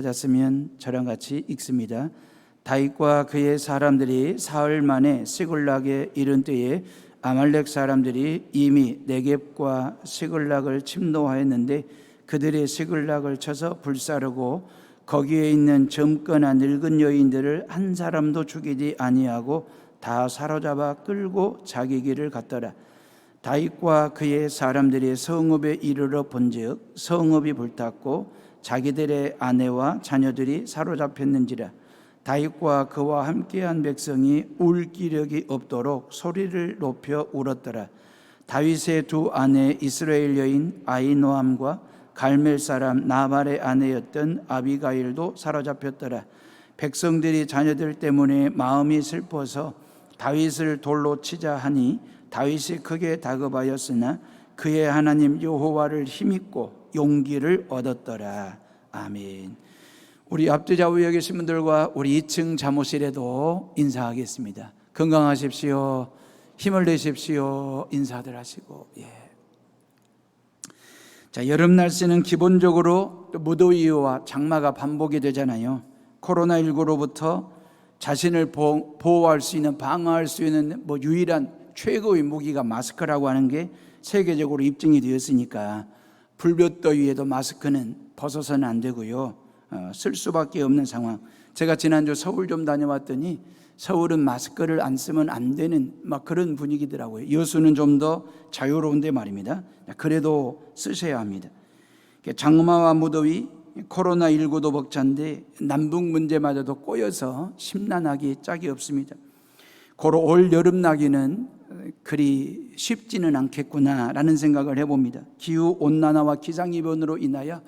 찾았으면 저랑 같이 읽습니다. 다윗과 그의 사람들이 사흘 만에 시글락에 이른 때에 아말렉 사람들이 이미 네겝과 시글락을 침노하였는데 그들의 시글락을 쳐서 불사르고 거기에 있는 젊거나 늙은 여인들을 한 사람도 죽이지 아니하고 다 사로잡아 끌고 자기 길을 갔더라. 다윗과 그의 사람들이 성읍에 이르러 본즉 성읍이 불탔고 자기들의 아내와 자녀들이 사로잡혔는지라. 다윗과 그와 함께한 백성이 울 기력이 없도록 소리를 높여 울었더라. 다윗의 두 아내 이스라엘 여인 아히노암과 갈멜 사람 나발의 아내였던 아비가일도 사로잡혔더라. 백성들이 자녀들 때문에 마음이 슬퍼서 다윗을 돌로 치자 하니 다윗이 크게 다급하였으나 그의 하나님 여호와를 힘입고 용기를 얻었더라. 아멘. 우리 앞뒤좌우에 계신 분들과 우리 2층 잠옷실에도 인사하겠습니다. 건강하십시오. 힘을 내십시오. 인사들 하시고. 자, 여름 날씨는 기본적으로 무더위와 장마가 반복이 되잖아요. 코로나19로부터 자신을 보호할 수 있는, 방어할 수 있는 유일한 최고의 무기가 마스크라고 하는 게 세계적으로 입증이 되었으니까 불볕더위에도 마스크는 벗어서는 안 되고요. 쓸 수밖에 없는 상황. 제가 지난주 서울 좀 다녀왔더니 서울은 마스크를 안 쓰면 안 되는 그런 분위기더라고요. 여수는 좀 더 자유로운데 말입니다. 그래도 쓰셔야 합니다. 장마와 무더위, 코로나19도 벅찬데 남북 문제마저도 꼬여서 심란하기 짝이 없습니다. 고로 올 여름 나기는 그리 쉽지는 않겠구나라는 생각을 해봅니다. 기후온난화와 기상이변으로 인하여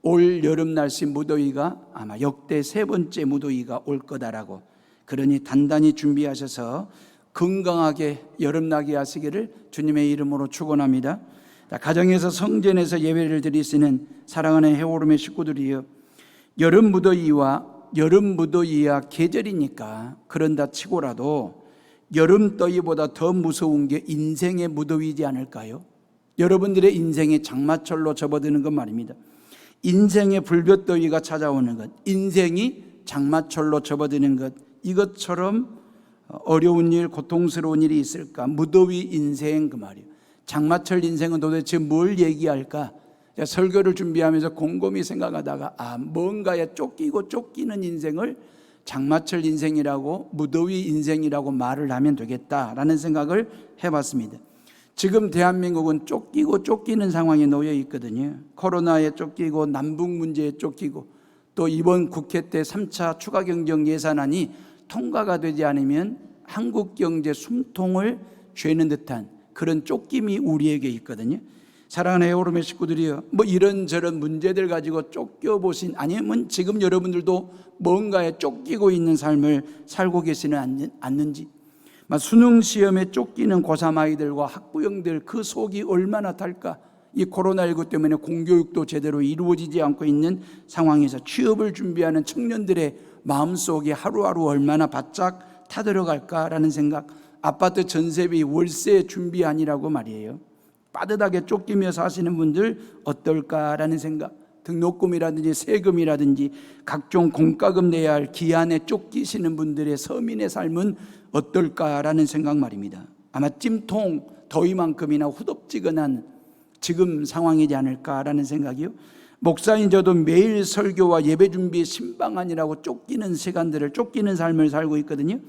올 여름 날씨 무더위가 아마 역대 3번째 무더위가 올 거다라고, 그러니 단단히 준비하셔서 건강하게 여름나게 하시기를 주님의 이름으로 축원합니다. 가정에서 성전에서 예배를 드리시는 사랑하는 해오름의 식구들이요, 여름 무더위야 계절이니까 그런다 치고라도 여름 더위보다 더 무서운 게 인생의 무더위지 않을까요? 여러분들의 인생이 장마철로 접어드는 것 말입니다. 인생의 불볕더위가 찾아오는 것, 인생이 장마철로 접어드는 것, 이것처럼 어려운 일, 고통스러운 일이 있을까? 무더위 인생 그 말이에요. 장마철 인생은 도대체 뭘 얘기할까? 설교를 준비하면서 곰곰이 생각하다가 뭔가에 쫓기는 인생을 장마철 인생이라고, 무더위 인생이라고 말을 하면 되겠다라는 생각을 해봤습니다. 지금 대한민국은 쫓기는 상황에 놓여 있거든요. 코로나에 쫓기고 남북 문제에 쫓기고 또 이번 국회 때 3차 추가 경정 예산안이 통과가 되지 않으면 한국 경제 숨통을 죄는 듯한 그런 쫓김이 우리에게 있거든요. 사랑하는 해오름의 식구들이요, 이런저런 문제들 가지고 쫓겨보신, 아니면 지금 여러분들도 뭔가에 쫓기고 있는 삶을 살고 계시는 않는지, 수능 시험에 쫓기는 고3 아이들과 학부형들 그 속이 얼마나 탈까? 이 코로나19 때문에 공교육도 제대로 이루어지지 않고 있는 상황에서 취업을 준비하는 청년들의 마음속에 하루하루 얼마나 바짝 타들어갈까라는 생각, 아파트 전세비 월세 준비 아니라고 말이에요. 빠듯하게 쫓기며 사시는 분들 어떨까라는 생각, 등록금이라든지 세금이라든지 각종 공과금 내야 할 기한에 쫓기시는 분들의 서민의 삶은 어떨까라는 생각 말입니다. 아마 찜통 더위만큼이나 후덥지근한 지금 상황이지 않을까라는 생각이요. 목사인 저도 매일 설교와 예배 준비에 신방하느라고 쫓기는 시간들을, 쫓기는 삶을 살고 있거든요.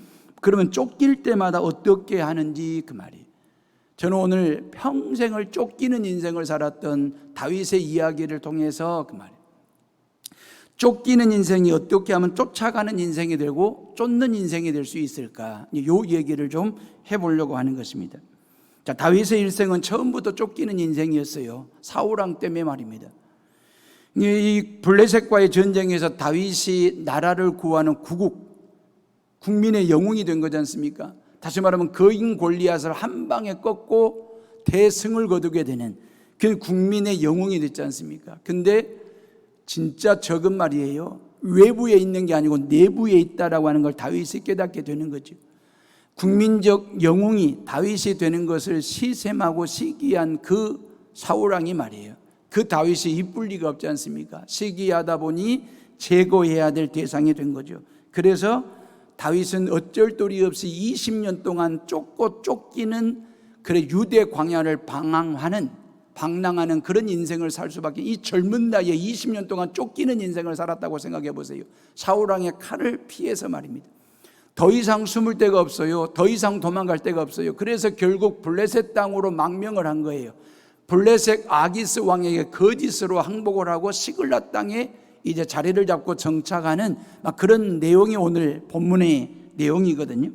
그러면 쫓길 때마다 어떻게 하는지 그 말이에요. 저는 오늘 평생을 쫓기는 인생을 살았던 다윗의 이야기를 통해서 그 말이에요, 쫓기는 인생이 어떻게 하면 쫓아가는 인생이 되고 쫓는 인생이 될 수 있을까, 이 얘기를 좀 해보려고 하는 것입니다. 자, 다윗의 일생은 처음부터 쫓기는 인생이었어요. 사울왕 때문에 말입니다. 이 블레셋과의 전쟁에서 다윗이 나라를 구하는 국민의 영웅이 된 거지 않습니까? 다시 말하면 거인 골리앗을 한 방에 꺾고 대승을 거두게 되는 그 국민의 영웅이 됐지 않습니까? 근데 진짜 적은 말이에요. 외부에 있는 게 아니고 내부에 있다라고 하는 걸 다윗이 깨닫게 되는 거죠. 국민적 영웅이 다윗이 되는 것을 시샘하고 시기한 그 사울왕이 말이에요, 그 다윗이 이쁠 리가 없지 않습니까? 시기하다 보니 제거해야 될 대상이 된 거죠. 그래서 다윗은 어쩔 도리 없이 20년 동안 쫓고 쫓기는 유대 광야를 방랑하는 그런 인생을 살 수밖에, 이 젊은 나이에 20년 동안 쫓기는 인생을 살았다고 생각해 보세요. 사울왕의 칼을 피해서 말입니다. 더 이상 숨을 데가 없어요. 더 이상 도망갈 데가 없어요. 그래서 결국 블레셋 땅으로 망명을 한 거예요. 블레셋 아기스 왕에게 거짓으로 항복을 하고 시글라 땅에 이제 자리를 잡고 정착하는 그런 내용이 오늘 본문의 내용이거든요.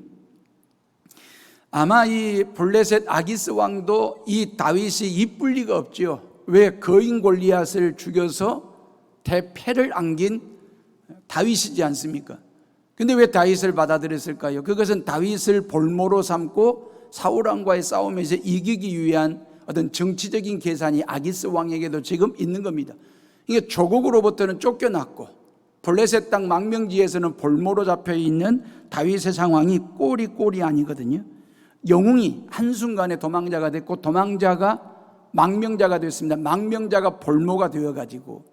아마 이 블레셋 아기스 왕도 이 다윗이 이쁠 리가 없죠. 왜? 거인 골리앗을 죽여서 대패를 안긴 다윗이지 않습니까? 근데 왜 다윗을 받아들였을까요? 그것은 다윗을 볼모로 삼고 사울왕과의 싸움에서 이기기 위한 어떤 정치적인 계산이 아기스 왕에게도 지금 있는 겁니다. 이게 조국으로부터는 쫓겨났고 블레셋 땅 망명지에서는 볼모로 잡혀있는 다윗의 상황이 꼴이 아니거든요. 영웅이 한순간에 도망자가 됐고 도망자가 망명자가 됐습니다. 망명자가 볼모가 되어가지고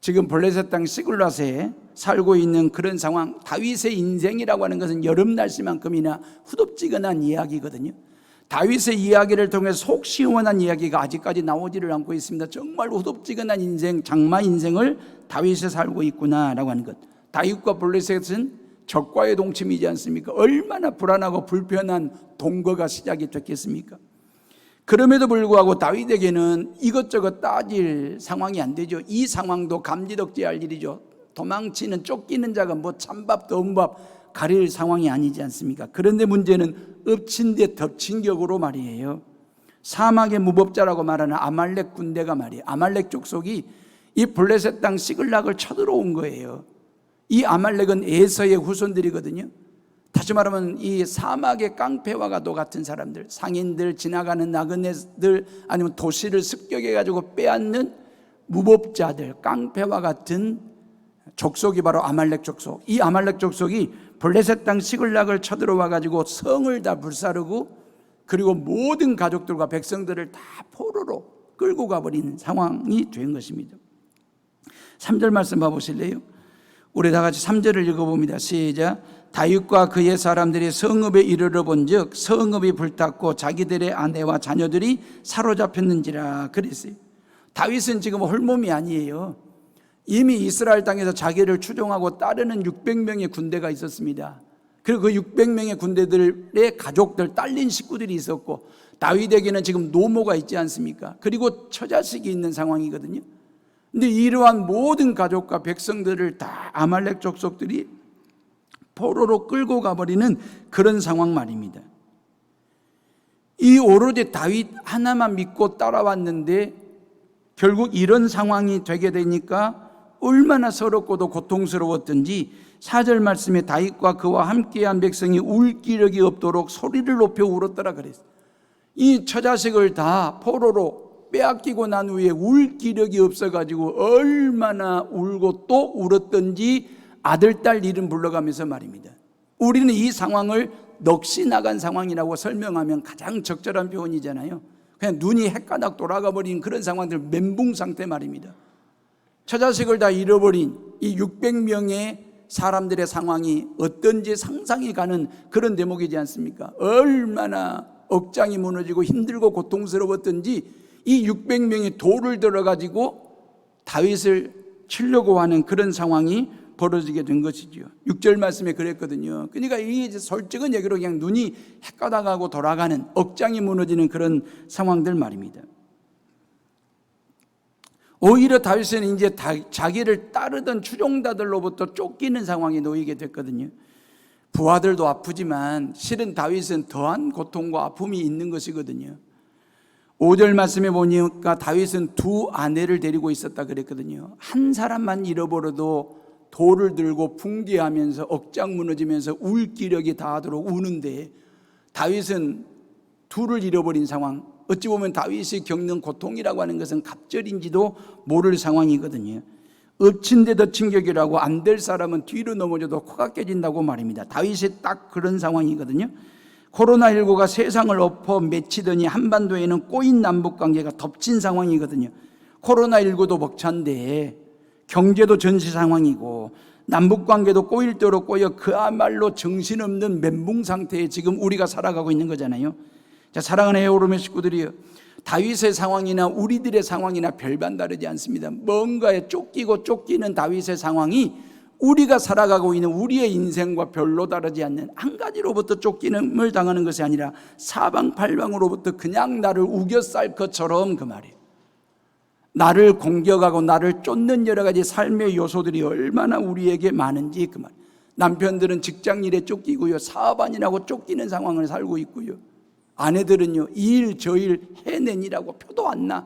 지금 블레셋 땅 시글랏에 살고 있는 그런 상황. 다윗의 인생이라고 하는 것은 여름 날씨만큼이나 후덥지근한 이야기거든요. 다윗의 이야기를 통해서 속 시원한 이야기가 아직까지 나오지를 않고 있습니다. 정말 후덥지근한 인생, 장마 인생을 다윗이 살고 있구나라고 하는 것. 다윗과 블레셋은 적과의 동침이지 않습니까? 얼마나 불안하고 불편한 동거가 시작이 됐겠습니까? 그럼에도 불구하고 다윗에게는 이것저것 따질 상황이 안 되죠. 이 상황도 감지덕지할 일이죠. 도망치는 쫓기는 자가 뭐 찬밥 더운 밥 가릴 상황이 아니지 않습니까? 그런데 문제는 엎친 데 덮친 격으로 말이에요. 사막의 무법자라고 말하는 아말렉 군대가 말이에요. 아말렉 족속이 이 블레셋 땅 시글락을 쳐들어온 거예요. 이 아말렉은 에서의 후손들이거든요. 다시 말하면 이 사막의 깡패와 같은 사람들, 상인들, 지나가는 나그네들, 아니면 도시를 습격해가지고 빼앗는 무법자들, 깡패와 같은 족속이 바로 아말렉 족속. 이 아말렉 족속이 블레셋 땅 시글락을 쳐들어와가지고 성을 다 불사르고 그리고 모든 가족들과 백성들을 다 포로로 끌고 가버린 상황이 된 것입니다. 3절 말씀 봐보실래요? 우리 다 같이 3절을 읽어봅니다. 시작. 다윗과 그의 사람들이 성읍에 이르러 본즉 성읍이 불탔고 자기들의 아내와 자녀들이 사로잡혔는지라 그랬어요. 다윗은 지금 홀몸이 아니에요. 이미 이스라엘 땅에서 자기를 추종하고 따르는 600명의 군대가 있었습니다. 그리고 그 600명의 군대들의 가족들, 딸린 식구들이 있었고 다윗에게는 지금 노모가 있지 않습니까? 그리고 처자식이 있는 상황이거든요. 근데 이러한 모든 가족과 백성들을 다 아말렉 족속들이 포로로 끌고 가버리는 그런 상황 말입니다. 이 오로지 다윗 하나만 믿고 따라왔는데 결국 이런 상황이 되게 되니까 얼마나 서럽고도 고통스러웠던지 4절 말씀에 다윗과 그와 함께한 백성이 울 기력이 없도록 소리를 높여 울었더라 그랬어요. 이 처자식을 다 포로로 빼앗기고 난 후에 울 기력이 없어가지고 얼마나 울고 또 울었던지 아들, 딸 이름 불러가면서 말입니다. 우리는 이 상황을 넋이 나간 상황이라고 설명하면 가장 적절한 표현이잖아요. 그냥 눈이 헷가닥 돌아가 버린 그런 상황들, 멘붕 상태 말입니다. 처자식을 다 잃어버린 이 600명의 사람들의 상황이 어떤지 상상이 가는 그런 대목이지 않습니까? 얼마나 억장이 무너지고 힘들고 고통스러웠던지 이 600명이 돌을 들어가지고 다윗을 치려고 하는 그런 상황이 벌어지게 된 것이죠. 6절 말씀에 그랬거든요. 그러니까 이 솔직한 얘기로 그냥 눈이 헷가닥하고 돌아가는 억장이 무너지는 그런 상황들 말입니다. 오히려 다윗은 이제 자기를 따르던 추종자들로부터 쫓기는 상황에 놓이게 됐거든요. 부하들도 아프지만 실은 다윗은 더한 고통과 아픔이 있는 것이거든요. 5절 말씀에 보니까 다윗은 두 아내를 데리고 있었다 그랬거든요. 한 사람만 잃어버려도 돌을 들고 붕괴하면서 억장 무너지면서 울 기력이 다하도록 우는데 다윗은 둘을 잃어버린 상황, 어찌 보면 다윗이 겪는 고통이라고 하는 것은 갑절인지도 모를 상황이거든요. 엎친 데 덮친 격이라고 안 될 사람은 뒤로 넘어져도 코가 깨진다고 말입니다. 다윗이 딱 그런 상황이거든요. 코로나19가 세상을 엎어 맺히더니 한반도에는 꼬인 남북관계가 덮친 상황이거든요. 코로나19도 벅찬데 경제도 전시 상황이고 남북관계도 꼬일 대로 꼬여 그야말로 정신없는 멘붕 상태에 지금 우리가 살아가고 있는 거잖아요. 자, 사랑하는 에어로의 식구들이요, 다윗의 상황이나 우리들의 상황이나 별반 다르지 않습니다. 뭔가에 쫓기고 쫓기는 다윗의 상황이 우리가 살아가고 있는 우리의 인생과 별로 다르지 않는, 한 가지로부터 쫓기는을 당하는 것이 아니라 사방팔방으로부터 그냥 나를 우겨쌀 것처럼, 그 말이에요. 나를 공격하고 나를 쫓는 여러 가지 삶의 요소들이 얼마나 우리에게 많은지, 그 말. 남편들은 직장일에 쫓기고요, 사업안이라고 쫓기는 상황을 살고 있고요, 아내들은요 이 일 저 일 해내니라고 표도 안 나,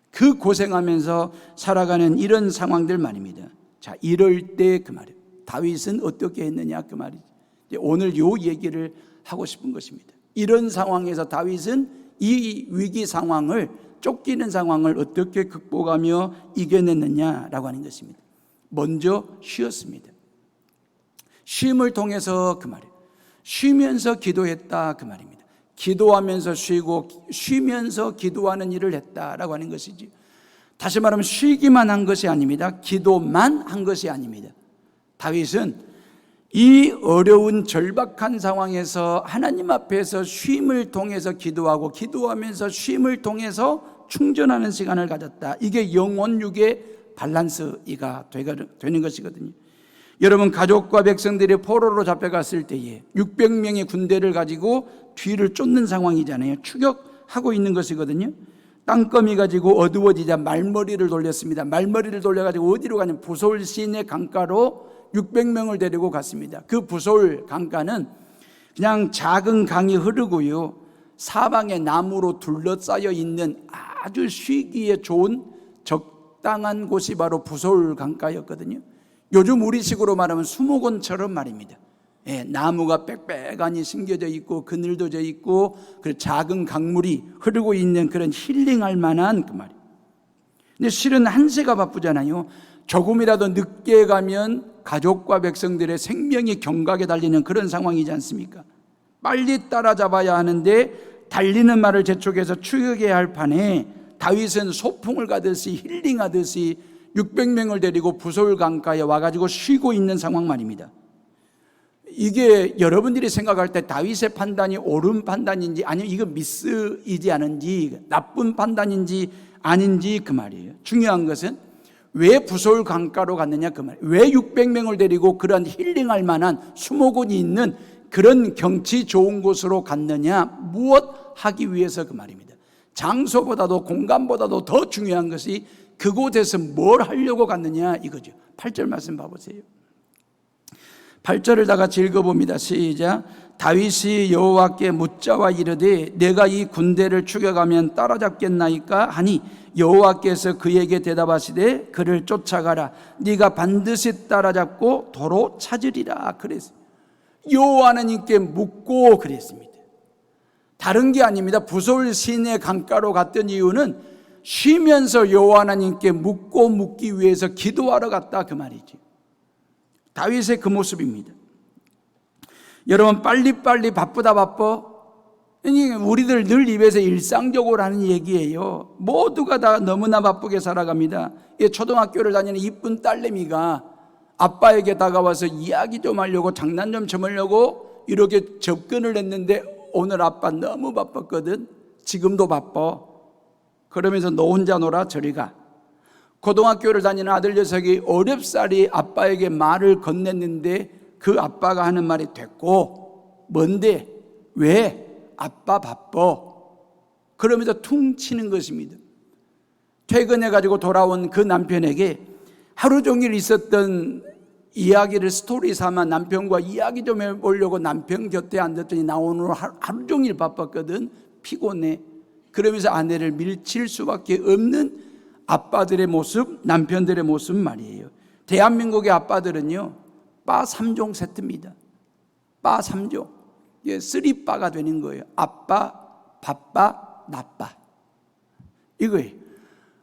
그 고생하면서 살아가는 이런 상황들 말입니다. 자, 이럴 때 그 말이에요, 다윗은 어떻게 했느냐, 그 말이죠. 오늘 요 얘기를 하고 싶은 것입니다. 이런 상황에서 다윗은 이 위기 상황을, 쫓기는 상황을 어떻게 극복하며 이겨냈느냐라고 하는 것입니다. 먼저 쉬었습니다. 쉼을 통해서, 그 말이에요, 쉬면서 기도했다, 그 말입니다. 기도하면서 쉬고 쉬면서 기도하는 일을 했다라고 하는 것이지, 다시 말하면 쉬기만 한 것이 아닙니다. 기도만 한 것이 아닙니다. 다윗은 이 어려운 절박한 상황에서 하나님 앞에서 쉼을 통해서 기도하고 기도하면서 쉼을 통해서 충전하는 시간을 가졌다. 이게 영혼육의 밸런스가 되는 것이거든요. 여러분, 가족과 백성들이 포로로 잡혀갔을 때에 600명의 군대를 가지고 뒤를 쫓는 상황이잖아요. 추격하고 있는 것이거든요. 땅거미 가지고 어두워지자 말머리를 돌렸습니다. 말머리를 돌려가지고 어디로 가냐면 부솔 시내 강가로 600명을 데리고 갔습니다. 그 부솔 강가는 그냥 작은 강이 흐르고요, 사방에 나무로 둘러싸여 있는 아주 쉬기에 좋은 적당한 곳이 바로 부솔 강가였거든요. 요즘 우리식으로 말하면 수목원처럼 말입니다. 예, 나무가 빽빽하니 심겨져 있고 그늘도 있고 그 작은 강물이 흐르고 있는 그런 힐링할 만한 그 말이에요. 근데 실은 한시가 바쁘잖아요. 조금이라도 늦게 가면 가족과 백성들의 생명이 경각에 달리는 그런 상황이지 않습니까? 빨리 따라잡아야 하는데 달리는 말을 재촉해서 추격해야 할 판에 다윗은 소풍을 가듯이 힐링하듯이 600명을 데리고 부솔 강가에 와가지고 쉬고 있는 상황 말입니다. 이게 여러분들이 생각할 때 다윗의 판단이 옳은 판단인지, 아니면 이거 미스이지 않은지, 나쁜 판단인지 아닌지, 그 말이에요. 중요한 것은 왜 부솔 강가로 갔느냐, 그 말이에요. 왜 600명을 데리고 그런 힐링할 만한 수목원이 있는 그런 경치 좋은 곳으로 갔느냐, 무엇 하기 위해서, 그 말입니다. 장소보다도 공간보다도 더 중요한 것이 그곳에서 뭘 하려고 갔느냐, 이거죠. 8절 말씀 봐보세요. 8절을 다 같이 읽어봅니다. 시작. 다윗이 여호와께 묻자와 이르되 내가 이 군대를 추격하면 따라잡겠나이까 하니 여호와께서 그에게 대답하시되 그를 쫓아가라. 네가 반드시 따라잡고 도로 찾으리라 그랬어요. 여호와 하나님께 묻고 그랬습니다. 다른 게 아닙니다. 부솔 시내 강가로 갔던 이유는 쉬면서 여호와 하나님께 묻기 위해서 기도하러 갔다, 그 말이지. 다윗의 그 모습입니다. 여러분, 빨리빨리 바쁘다 바빠, 우리들 늘 입에서 일상적으로 하는 얘기예요. 모두가 다 너무나 바쁘게 살아갑니다. 초등학교를 다니는 이쁜 딸내미가 아빠에게 다가와서 이야기 좀 하려고, 장난 좀 쳐보려고 이렇게 접근을 했는데 오늘 아빠 너무 바빴거든, 지금도 바빠, 그러면서 너 혼자 놀아, 저리 가. 고등학교를 다니는 아들 녀석이 어렵사리 아빠에게 말을 건넸는데 그 아빠가 하는 말이 됐고, 뭔데? 왜? 아빠 바빠. 그러면서 퉁 치는 것입니다. 퇴근해가지고 돌아온 그 남편에게 하루 종일 있었던 이야기를 스토리 삼아 남편과 이야기 좀 해보려고 남편 곁에 앉았더니 나 오늘 하루 종일 바빴거든, 피곤해. 그러면서 아내를 밀칠 수밖에 없는 아빠들의 모습, 남편들의 모습 말이에요. 대한민국의 아빠들은요, 빠 3종 세트입니다. 빠 3종. 예, 3빠가 되는 거예요. 아빠, 바빠, 나빠. 이거예요.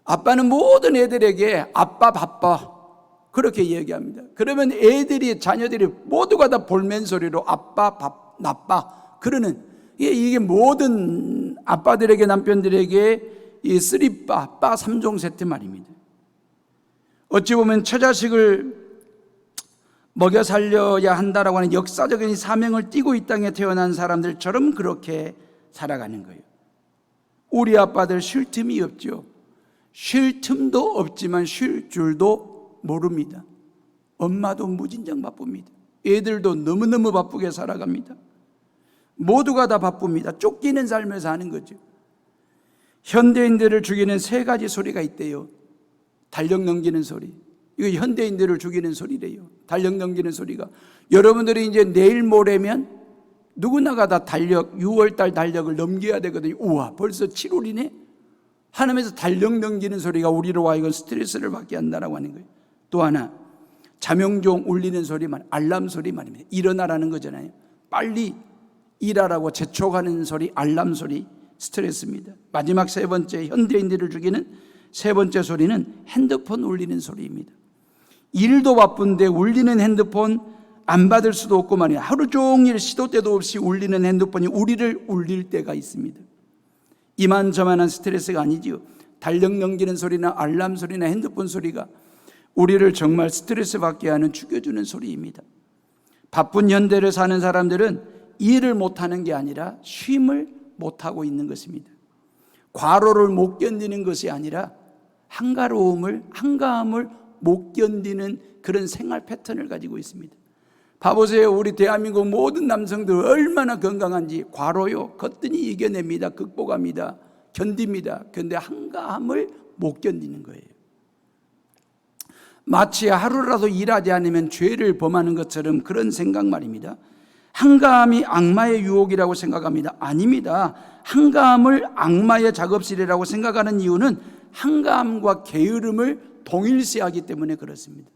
아빠는 모든 애들에게 아빠 바빠 그렇게 얘기합니다. 그러면 애들이, 자녀들이 모두가 다 볼멘 소리로 아빠 나빠 그러는, 이게 모든 아빠들에게, 남편들에게 이 3빠, 빠 3종 세트 말입니다. 어찌 보면 처자식을 먹여 살려야 한다라고 하는 역사적인 사명을 띠고 이 땅에 태어난 사람들처럼 그렇게 살아가는 거예요. 우리 아빠들 쉴 틈이 없죠. 쉴 틈도 없지만 쉴 줄도 모릅니다. 엄마도 무진장 바쁩니다. 애들도 너무너무 바쁘게 살아갑니다. 모두가 다 바쁩니다. 쫓기는 삶을 사는 거죠. 현대인들을 죽이는 세 가지 소리가 있대요. 달력 넘기는 소리. 이거 현대인들을 죽이는 소리래요. 달력 넘기는 소리가. 여러분들이 이제 내일 모레면 누구나가 다 달력, 6월달 달력을 넘겨야 되거든요. 우와, 벌써 7월이네? 하나님에서 달력 넘기는 소리가 우리로 하여금 스트레스를 받게 한다라고 하는 거예요. 또 하나, 자명종 울리는 소리만, 알람 소리 말입니다. 일어나라는 거잖아요. 빨리 일하라고 재촉하는 소리, 알람 소리, 스트레스입니다. 마지막 세 번째, 현대인들을 죽이는 세 번째 소리는 핸드폰 울리는 소리입니다. 일도 바쁜데 울리는 핸드폰 안 받을 수도 없고 말이야. 하루 종일 시도 때도 없이 울리는 핸드폰이 우리를 울릴 때가 있습니다. 이만저만한 스트레스가 아니지요. 달력 넘기는 소리나 알람 소리나 핸드폰 소리가 우리를 정말 스트레스 받게 하는 죽여주는 소리입니다. 바쁜 현대를 사는 사람들은 일을 못하는 게 아니라 쉼을 못하고 있는 것입니다. 과로를 못 견디는 것이 아니라 한가함을 못 견디는 그런 생활 패턴을 가지고 있습니다. 봐보세요. 우리 대한민국 모든 남성들 얼마나 건강한지. 과로요 거뜬히 이겨냅니다. 극복합니다. 견딥니다. 그런데 한가함을 못 견디는 거예요. 마치 하루라도 일하지 않으면 죄를 범하는 것처럼 그런 생각 말입니다. 한가함이 악마의 유혹이라고 생각합니다. 아닙니다. 한가함을 악마의 작업실이라고 생각하는 이유는 한가함과 게으름을 동일시하기 때문에 그렇습니다.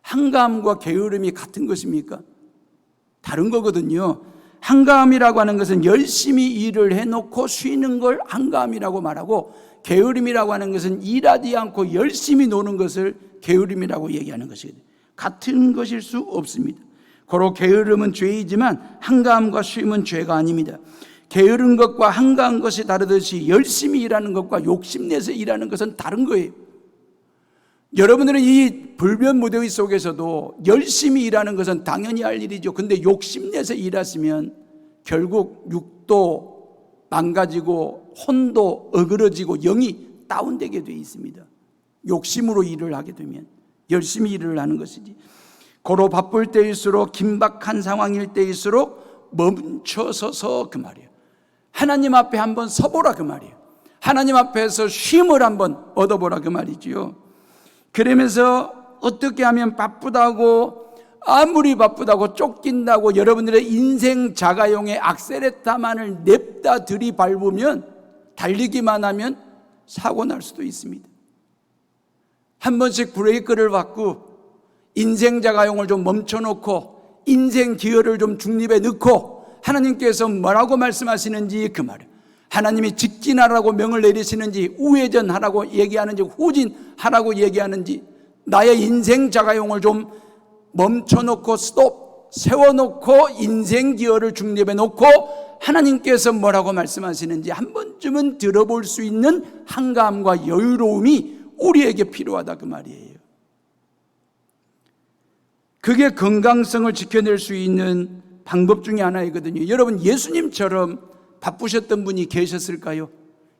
한가함과 게으름이 같은 것입니까? 다른 거거든요. 한가함이라고 하는 것은 열심히 일을 해놓고 쉬는 걸 한가함이라고 말하고, 게으름이라고 하는 것은 일하지 않고 열심히 노는 것을 게으름이라고 얘기하는 것이거든요. 같은 것일 수 없습니다. 고로 게으름은 죄이지만 한가함과 쉼은 죄가 아닙니다. 게으른 것과 한가한 것이 다르듯이 열심히 일하는 것과 욕심내서 일하는 것은 다른 거예요. 여러분들은 이 불변 무더위 속에서도 열심히 일하는 것은 당연히 할 일이죠. 근데 욕심내서 일하시면 결국 육도 망가지고 혼도 어그러지고 영이 다운되게 되어 있습니다. 욕심으로 일을 하게 되면 열심히 일을 하는 것이지. 고로 바쁠 때일수록, 긴박한 상황일 때일수록 멈춰서서, 그 말이에요. 하나님 앞에 한번 서보라, 그 말이에요. 하나님 앞에서 쉼을 한번 얻어보라, 그 말이지요. 그러면서 어떻게 하면 바쁘다고, 아무리 바쁘다고 쫓긴다고 여러분들의 인생 자가용의 악셀레타만을 냅다 들이밟으면, 달리기만 하면 사고 날 수도 있습니다. 한 번씩 브레이크를 밟고 인생 자가용을 좀 멈춰놓고 인생 기어를 좀 중립에 넣고 하나님께서 뭐라고 말씀하시는지, 그 말이에요. 하나님이 직진하라고 명을 내리시는지, 우회전하라고 얘기하는지, 후진하라고 얘기하는지, 나의 인생 자가용을 좀 멈춰놓고 스톱, 세워놓고 인생 기어를 중립에 놓고 하나님께서 뭐라고 말씀하시는지 한 번쯤은 들어볼 수 있는 한가함과 여유로움이 우리에게 필요하다, 그 말이에요. 그게 건강성을 지켜낼 수 있는 방법 중에 하나이거든요. 여러분, 예수님처럼 바쁘셨던 분이 계셨을까요?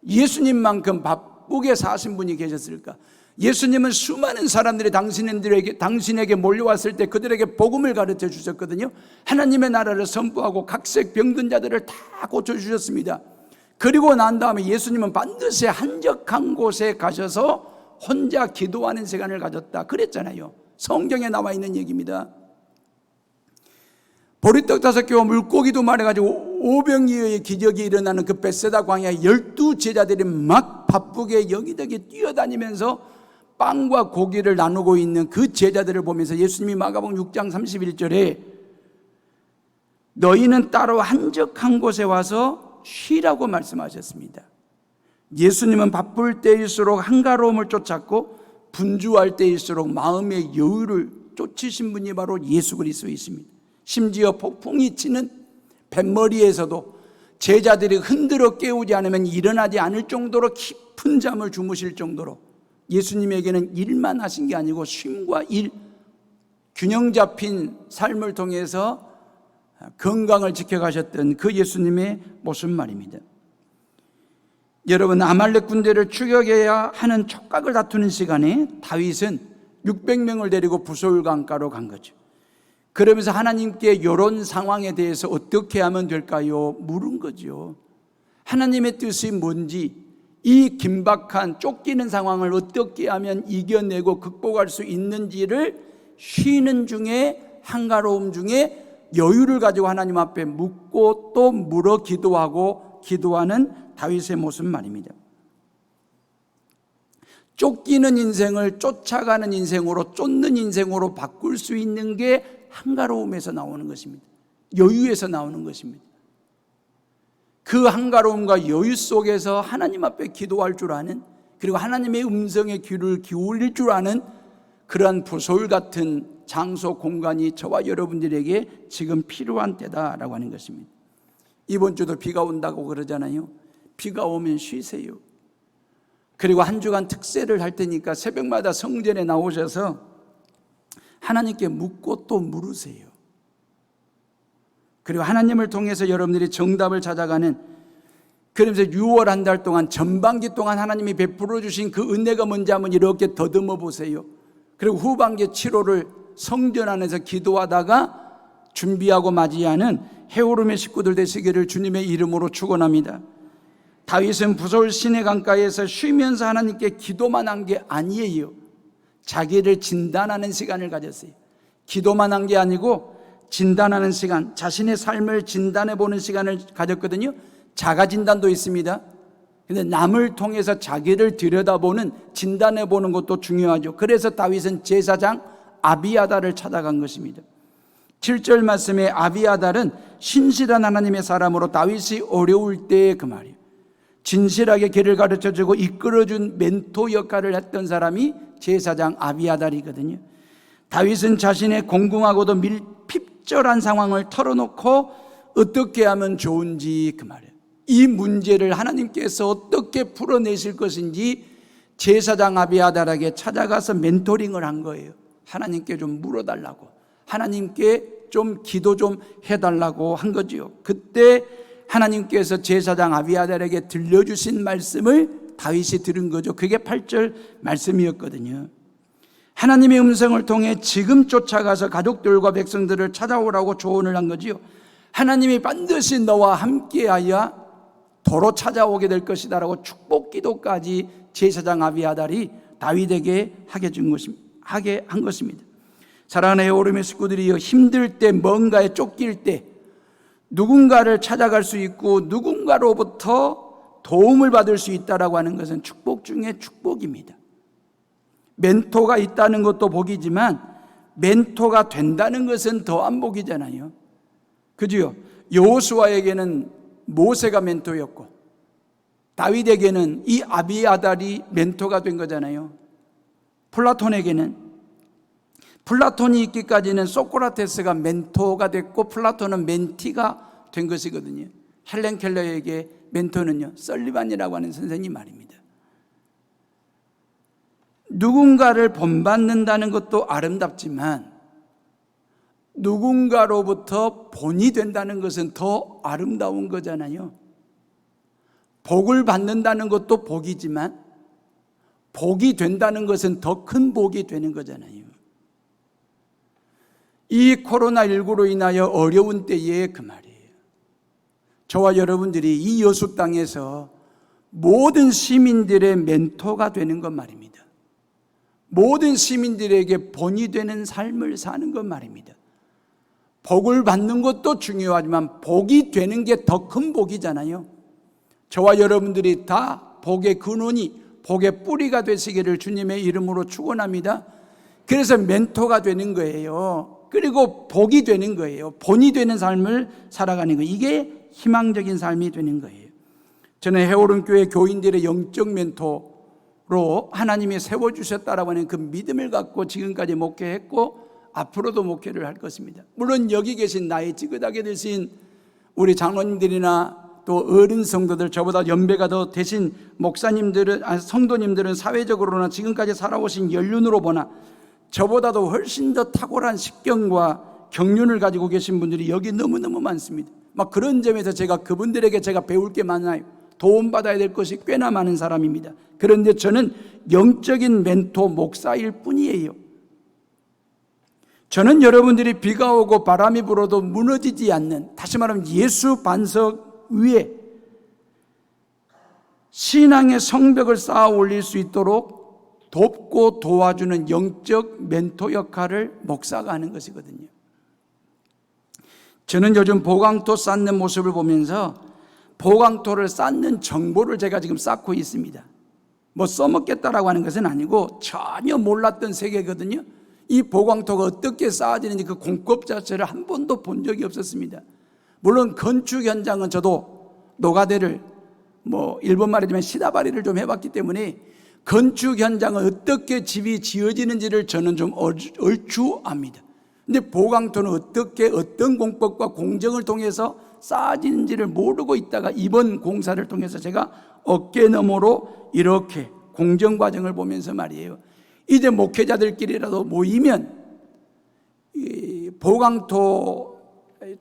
예수님만큼 바쁘게 사신 분이 계셨을까? 예수님은 수많은 사람들이 당신에게 몰려왔을 때 그들에게 복음을 가르쳐 주셨거든요. 하나님의 나라를 선포하고 각색 병든 자들을 다 고쳐주셨습니다. 그리고 난 다음에 예수님은 반드시 한적한 곳에 가셔서 혼자 기도하는 시간을 가졌다 그랬잖아요. 성경에 나와 있는 얘기입니다. 보리떡 5개와 물고기 2마리 가지고 5병이어의 기적이 일어나는 그 벳세다 광야에 12제자들이 막 바쁘게 여기저기 뛰어다니면서 빵과 고기를 나누고 있는 그 제자들을 보면서 예수님이 마가복음 6장 31절에 너희는 따로 한적한 곳에 와서 쉬라고 말씀하셨습니다. 예수님은 바쁠 때일수록 한가로움을 쫓았고 분주할 때일수록 마음의 여유를 쫓으신 분이 바로 예수 그리스도이십니다. 심지어 폭풍이 치는 뱃머리에서도 제자들이 흔들어 깨우지 않으면 일어나지 않을 정도로 깊은 잠을 주무실 정도로 예수님에게는 일만 하신 게 아니고 쉼과 일, 균형 잡힌 삶을 통해서 건강을 지켜가셨던 그 예수님의 모습 말입니다. 여러분, 아말렉 군대를 추격해야 하는 촉각을 다투는 시간에 다윗은 600명을 데리고 부솔 강가로 간 거죠. 그러면서 하나님께 이런 상황에 대해서 어떻게 하면 될까요? 물은 거죠. 하나님의 뜻이 뭔지, 이 긴박한 쫓기는 상황을 어떻게 하면 이겨내고 극복할 수 있는지를 쉬는 중에, 한가로움 중에 여유를 가지고 하나님 앞에 묻고 또 물어 기도하고 기도하는 다윗의 모습 말입니다. 쫓기는 인생을 쫓아가는 인생으로, 쫓는 인생으로 바꿀 수 있는 게 한가로움에서 나오는 것입니다. 여유에서 나오는 것입니다. 그 한가로움과 여유 속에서 하나님 앞에 기도할 줄 아는, 그리고 하나님의 음성에 귀를 기울일 줄 아는 그러한 부솔 같은 장소, 공간이 저와 여러분들에게 지금 필요한 때다라고 하는 것입니다. 이번 주도 비가 온다고 그러잖아요. 비가 오면 쉬세요. 그리고 한 주간 특세를 할 테니까 새벽마다 성전에 나오셔서 하나님께 묻고 또 물으세요. 그리고 하나님을 통해서 여러분들이 정답을 찾아가는, 그러면서 6월 한 달 동안, 전반기 동안 하나님이 베풀어 주신 그 은혜가 뭔지 한번 이렇게 더듬어 보세요. 그리고 후반기 7월을 성전 안에서 기도하다가 준비하고 맞이하는 해오름의 식구들 되시기를 주님의 이름으로 축원합니다. 다윗은 부솔 시내 강가에서 쉬면서 하나님께 기도만 한 게 아니에요. 자기를 진단하는 시간을 가졌어요. 기도만 한 게 아니고 진단하는 시간, 자신의 삶을 진단해 보는 시간을 가졌거든요. 자가 진단도 있습니다. 근데 남을 통해서 자기를 들여다보는, 진단해 보는 것도 중요하죠. 그래서 다윗은 제사장 아비아달을 찾아간 것입니다. 7절 말씀에 아비아달은 신실한 하나님의 사람으로 다윗이 어려울 때의 그 말이에요. 진실하게 길을 가르쳐주고 이끌어준 멘토 역할을 했던 사람이 제사장 아비아달이거든요. 다윗은 자신의 공공하고도 밀핍절한 상황을 털어놓고 어떻게 하면 좋은지, 그 말이에요. 이 문제를 하나님께서 어떻게 풀어내실 것인지 제사장 아비아달에게 찾아가서 멘토링을 한 거예요. 하나님께 좀 물어달라고, 하나님께 좀 기도 좀 해달라고 한 거지요. 그때 하나님께서 제사장 아비아달에게 들려주신 말씀을 다윗이 들은 거죠. 그게 8절 말씀이었거든요. 하나님의 음성을 통해 지금 쫓아가서 가족들과 백성들을 찾아오라고 조언을 한 거지요. 하나님이 반드시 너와 함께하여 도로 찾아오게 될 것이다 라고 축복 기도까지 제사장 아비아달이 다윗에게 하게 한 것입니다. 사랑하는 해오름의 식구들이여, 힘들 때, 뭔가에 쫓길 때 누군가를 찾아갈 수 있고 누군가로부터 도움을 받을 수 있다라고 하는 것은 축복 중에 축복입니다. 멘토가 있다는 것도 복이지만 멘토가 된다는 것은 더한 복이잖아요. 그죠? 여호수아에게는 모세가 멘토였고 다윗에게는 이 아비아달이 멘토가 된 거잖아요. 플라톤이 있기까지는 소크라테스가 멘토가 됐고 플라톤은 멘티가 된 것이거든요. 헬렌 켈러에게 멘토는요, 설리반이라고 하는 선생님 말입니다. 누군가를 본받는다는 것도 아름답지만 누군가로부터 본이 된다는 것은 더 아름다운 거잖아요. 복을 받는다는 것도 복이지만 복이 된다는 것은 더 큰 복이 되는 거잖아요. 이 코로나19로 인하여 어려운 때에 그 말이에요. 저와 여러분들이 이 여수 땅에서 모든 시민들의 멘토가 되는 것 말입니다. 모든 시민들에게 본이 되는 삶을 사는 것 말입니다. 복을 받는 것도 중요하지만 복이 되는 게 더 큰 복이잖아요. 저와 여러분들이 다 복의 근원이, 복의 뿌리가 되시기를 주님의 이름으로 축원합니다. 그래서 멘토가 되는 거예요. 그리고 복이 되는 거예요. 본이 되는 삶을 살아가는 거예요. 이게 희망적인 삶이 되는 거예요. 저는 해오름교회 교인들의 영적 멘토로 하나님이 세워주셨다라고 하는 그 믿음을 갖고 지금까지 목회했고 앞으로도 목회를 할 것입니다. 물론 여기 계신 나이 지긋하게 되신 우리 장로님들이나 또 어른 성도들, 저보다 연배가 더 되신 목사님들은, 성도님들은 사회적으로나 지금까지 살아오신 연륜으로 보나 저보다도 훨씬 더 탁월한 식견과 경륜을 가지고 계신 분들이 여기 너무너무 많습니다. 막 그런 점에서 제가 그분들에게 제가 배울 게 많아요. 도움받아야 될 것이 꽤나 많은 사람입니다. 그런데 저는 영적인 멘토 목사일 뿐이에요. 저는 여러분들이 비가 오고 바람이 불어도 무너지지 않는, 다시 말하면 예수 반석 위에 신앙의 성벽을 쌓아 올릴 수 있도록 돕고 도와주는 영적 멘토 역할을 목사가 하는 것이거든요. 저는 요즘 보강토 쌓는 모습을 보면서 보강토를 쌓는 정보를 제가 지금 쌓고 있습니다. 뭐 써먹겠다라고 하는 것은 아니고 전혀 몰랐던 세계거든요. 이 보강토가 어떻게 쌓아지는지 그 공법 자체를 한 번도 본 적이 없었습니다. 물론 건축 현장은 저도 노가대를 일본 말이지만 시다바리를 좀 해봤기 때문에 건축 현장은 어떻게 집이 지어지는지를 저는 좀 얼추 압니다. 근데 보강토는 어떻게 어떤 공법과 공정을 통해서 쌓아지는지를 모르고 있다가 이번 공사를 통해서 제가 어깨너머로 이렇게 공정 과정을 보면서 말이에요. 이제 목회자들끼리라도 모이면 보강토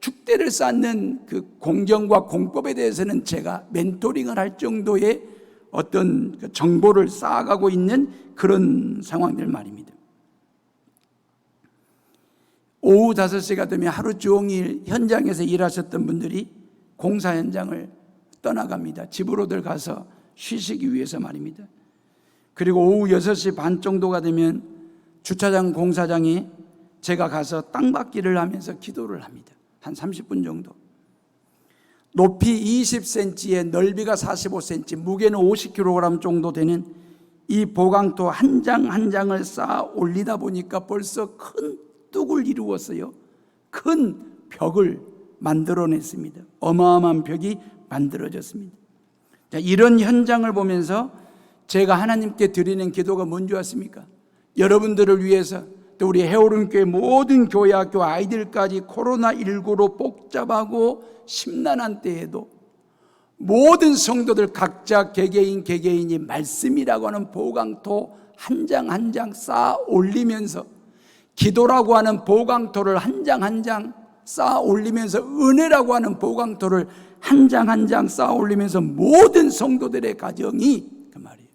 축대를 쌓는 그 공정과 공법에 대해서는 제가 멘토링을 할 정도의 어떤 정보를 쌓아가고 있는 그런 상황들 말입니다. 오후 5시가 되면 하루 종일 현장에서 일하셨던 분들이 공사 현장을 떠나갑니다. 집으로들 가서 쉬시기 위해서 말입니다. 그리고 오후 6시 반 정도가 되면 주차장 공사장에 제가 가서 땅받기를 하면서 기도를 합니다. 한 30분 정도. 높이 20cm에 넓이가 45cm, 무게는 50kg 정도 되는 이 보강토 한 장 한 장을 쌓아 올리다 보니까 벌써 큰 뚝을 이루었어요. 큰 벽을 만들어냈습니다. 어마어마한 벽이 만들어졌습니다. 자, 이런 현장을 보면서 제가 하나님께 드리는 기도가 뭔지 아십니까? 여러분들을 위해서, 또 우리 해오름교회 모든 교회 학교 아이들까지 코로나19로 복잡하고 심란한 때에도 모든 성도들 각자 개개인이 말씀이라고 하는 보강토 한 장 한 장 쌓아 올리면서, 기도라고 하는 보강토를 한 장 한 장 쌓아 올리면서, 은혜라고 하는 보강토를 한 장 한 장 쌓아 올리면서 모든 성도들의 가정이 그 말이에요.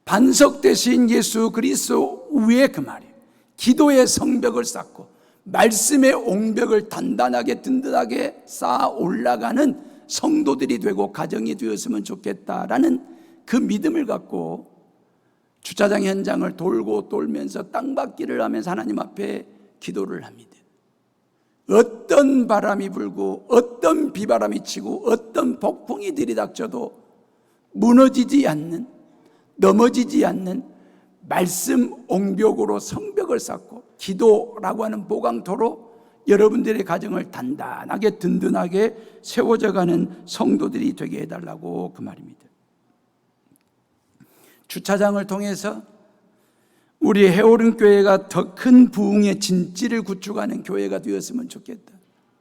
반석 되신 예수 그리스도 위에 그 말이에요. 기도의 성벽을 쌓고 말씀의 옹벽을 단단하게 든든하게 쌓아 올라가는 성도들이 되고 가정이 되었으면 좋겠다라는 그 믿음을 갖고 주차장 현장을 돌고 돌면서 땅받기를 하면서 하나님 앞에 기도를 합니다. 어떤 바람이 불고 어떤 비바람이 치고 어떤 폭풍이 들이닥쳐도 무너지지 않는, 넘어지지 않는 말씀 옹벽으로 성벽을 쌓고 기도라고 하는 보강토로 여러분들의 가정을 단단하게 든든하게 세워져가는 성도들이 되게 해달라고 그 말입니다. 주차장을 통해서 우리 해오름교회가 더 큰 부흥의 진지를 구축하는 교회가 되었으면 좋겠다.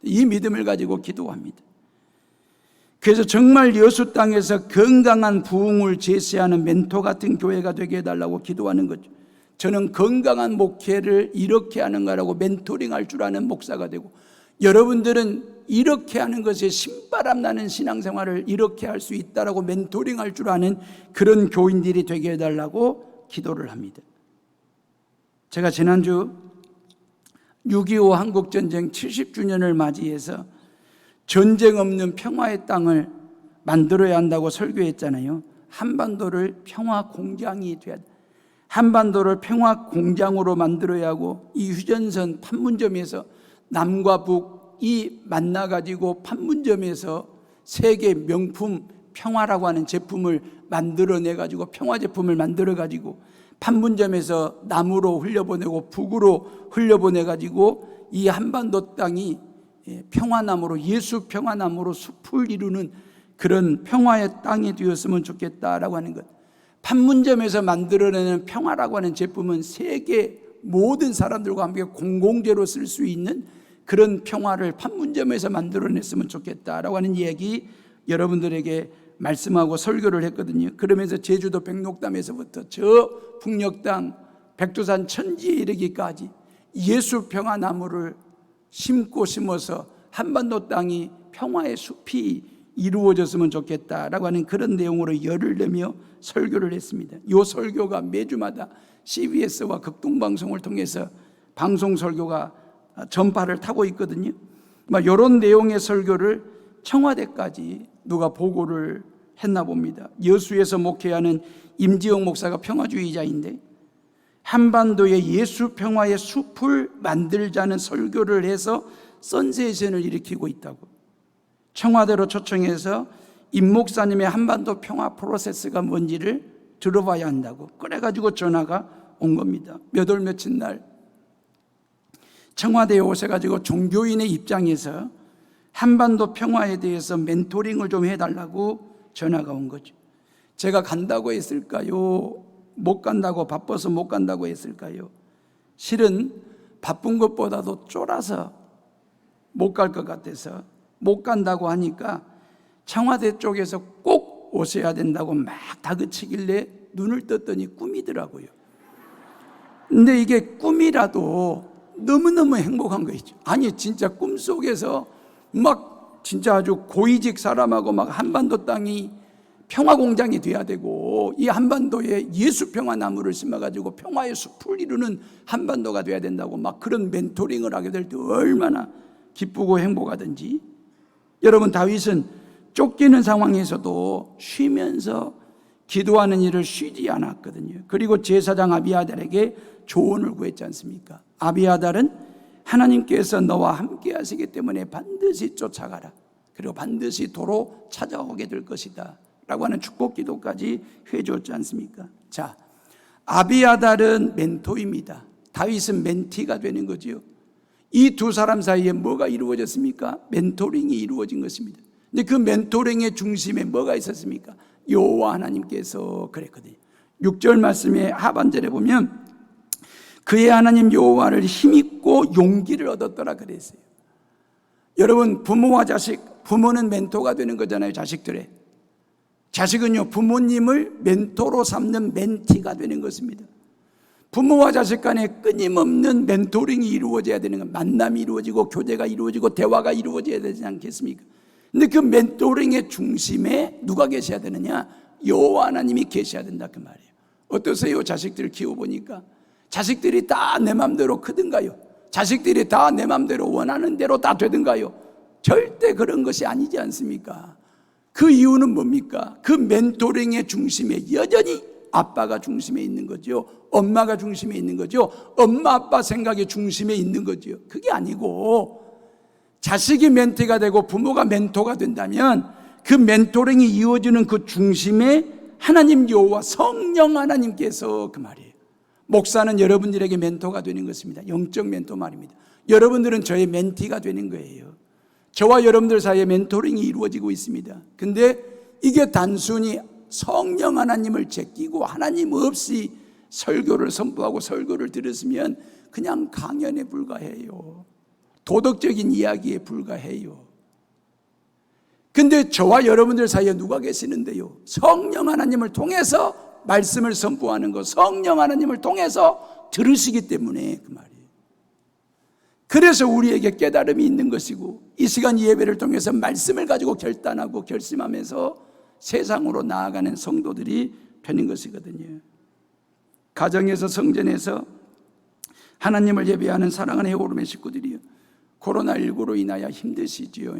이 믿음을 가지고 기도합니다. 그래서 정말 여수 땅에서 건강한 부흥을 제시하는 멘토 같은 교회가 되게 해달라고 기도하는 거죠. 저는 건강한 목회를 이렇게 하는 거라고 멘토링할 줄 아는 목사가 되고, 여러분들은 이렇게 하는 것에 신바람 나는 신앙생활을 이렇게 할 수 있다라고 멘토링할 줄 아는 그런 교인들이 되게 해달라고 기도를 합니다. 제가 지난주 6.25 한국전쟁 70주년을 맞이해서 전쟁 없는 평화의 땅을 만들어야 한다고 설교했잖아요. 한반도를 평화 공장이 돼야 돼. 한반도를 평화 공장으로 만들어야 하고, 이 휴전선 판문점에서 남과 북이 만나가지고 판문점에서 세계 명품 평화라고 하는 제품을 만들어내가지고, 평화 제품을 만들어가지고 판문점에서 남으로 흘려보내고 북으로 흘려보내가지고 이 한반도 땅이 평화나무로, 예수 평화나무로 숲을 이루는 그런 평화의 땅이 되었으면 좋겠다라고 하는 것. 판문점에서 만들어내는 평화라고 하는 제품은 세계 모든 사람들과 함께 공공재로 쓸 수 있는 그런 평화를 판문점에서 만들어냈으면 좋겠다라고 하는 얘기 여러분들에게 말씀하고 설교를 했거든요. 그러면서 제주도 백록담에서부터 저 북녘땅 백두산 천지에 이르기까지 예수 평화 나무를 심어서 한반도 땅이 평화의 숲이 이루어졌으면 좋겠다라고 하는 그런 내용으로 열을 내며 설교를 했습니다. 이 설교가 매주마다 CBS와 극동방송을 통해서 방송 설교가 전파를 타고 있거든요. 이런 내용의 설교를 청와대까지 누가 보고를 했나 봅니다. 여수에서 목회하는 임지영 목사가 평화주의자인데 한반도에 예수 평화의 숲을 만들자는 설교를 해서 선세이션을 일으키고 있다고. 청와대로 초청해서 임 목사님의 한반도 평화 프로세스가 뭔지를 들어봐야 한다고. 그래가지고 전화가 온 겁니다. 몇 월 며칠 날 청와대에 오셔가지고 종교인의 입장에서 한반도 평화에 대해서 멘토링을 좀 해달라고 전화가 온 거죠. 제가 간다고 했을까요? 못 간다고, 바빠서 못 간다고 했을까요? 실은 바쁜 것보다도 쫄아서 못 갈 것 같아서 못 간다고 하니까 청와대 쪽에서 꼭 오셔야 된다고 막 다그치길래 눈을 떴더니 꿈이더라고요. 근데 이게 꿈이라도 너무너무 행복한 거죠. 아니 진짜 꿈속에서 막 진짜 아주 고위직 사람하고 막 한반도 땅이 평화공장이 돼야 되고 이 한반도에 예수평화나무를 심어가지고 평화의 숲을 이루는 한반도가 돼야 된다고 막 그런 멘토링을 하게 될 때 얼마나 기쁘고 행복하든지. 여러분, 다윗은 쫓기는 상황에서도 쉬면서 기도하는 일을 쉬지 않았거든요. 그리고 제사장 아비아달에게 조언을 구했지 않습니까? 아비아달은 하나님께서 너와 함께 하시기 때문에 반드시 쫓아가라. 그리고 반드시 도로 찾아오게 될 것이다 라고 하는 축복 기도까지 해줬지 않습니까? 자, 아비아달은 멘토입니다. 다윗은 멘티가 되는 거지요. 이 두 사람 사이에 뭐가 이루어졌습니까? 멘토링이 이루어진 것입니다. 근데 그 멘토링의 중심에 뭐가 있었습니까? 여호와 하나님께서 그랬거든요. 6절 말씀의 하반절에 보면 그의 하나님 여호와를 힘입고 용기를 얻었더라 그랬어요. 여러분, 부모와 자식, 부모는 멘토가 되는 거잖아요. 자식들의. 자식은요, 부모님을 멘토로 삼는 멘티가 되는 것입니다. 부모와 자식 간에 끊임없는 멘토링이 이루어져야 되는 것, 만남이 이루어지고 교제가 이루어지고 대화가 이루어져야 되지 않겠습니까? 근데 그 멘토링의 중심에 누가 계셔야 되느냐? 여호와 하나님이 계셔야 된다 그 말이에요. 어떠세요? 자식들을 키워보니까 자식들이 다 내 맘대로 크든가요? 자식들이 다 내 맘대로 원하는 대로 다 되든가요? 절대 그런 것이 아니지 않습니까? 그 이유는 뭡니까? 그 멘토링의 중심에 여전히 아빠가 중심에 있는 거죠. 엄마가 중심에 있는 거죠. 엄마 아빠 생각이 중심에 있는 거죠. 그게 아니고 자식이 멘티가 되고 부모가 멘토가 된다면 그 멘토링이 이루어지는 그 중심에 하나님 여호와 성령 하나님께서 그 말이에요. 목사는 여러분들에게 멘토가 되는 것입니다. 영적 멘토 말입니다. 여러분들은 저의 멘티가 되는 거예요. 저와 여러분들 사이에 멘토링이 이루어지고 있습니다. 근데 이게 단순히 성령 하나님을 제끼고 하나님 없이 설교를 선포하고 설교를 들었으면 그냥 강연에 불과해요. 도덕적인 이야기에 불과해요. 근데 저와 여러분들 사이에 누가 계시는데요? 성령 하나님을 통해서 말씀을 선포하는 것, 성령 하나님을 통해서 들으시기 때문에 그 말이에요. 그래서 우리에게 깨달음이 있는 것이고 이 시간 예배를 통해서 말씀을 가지고 결단하고 결심하면서 세상으로 나아가는 성도들이 되는 것이거든요. 가정에서 성전에서 하나님을 예배하는 사랑하는 해오름의 식구들이요, 코로나19로 인하여 힘드시지요.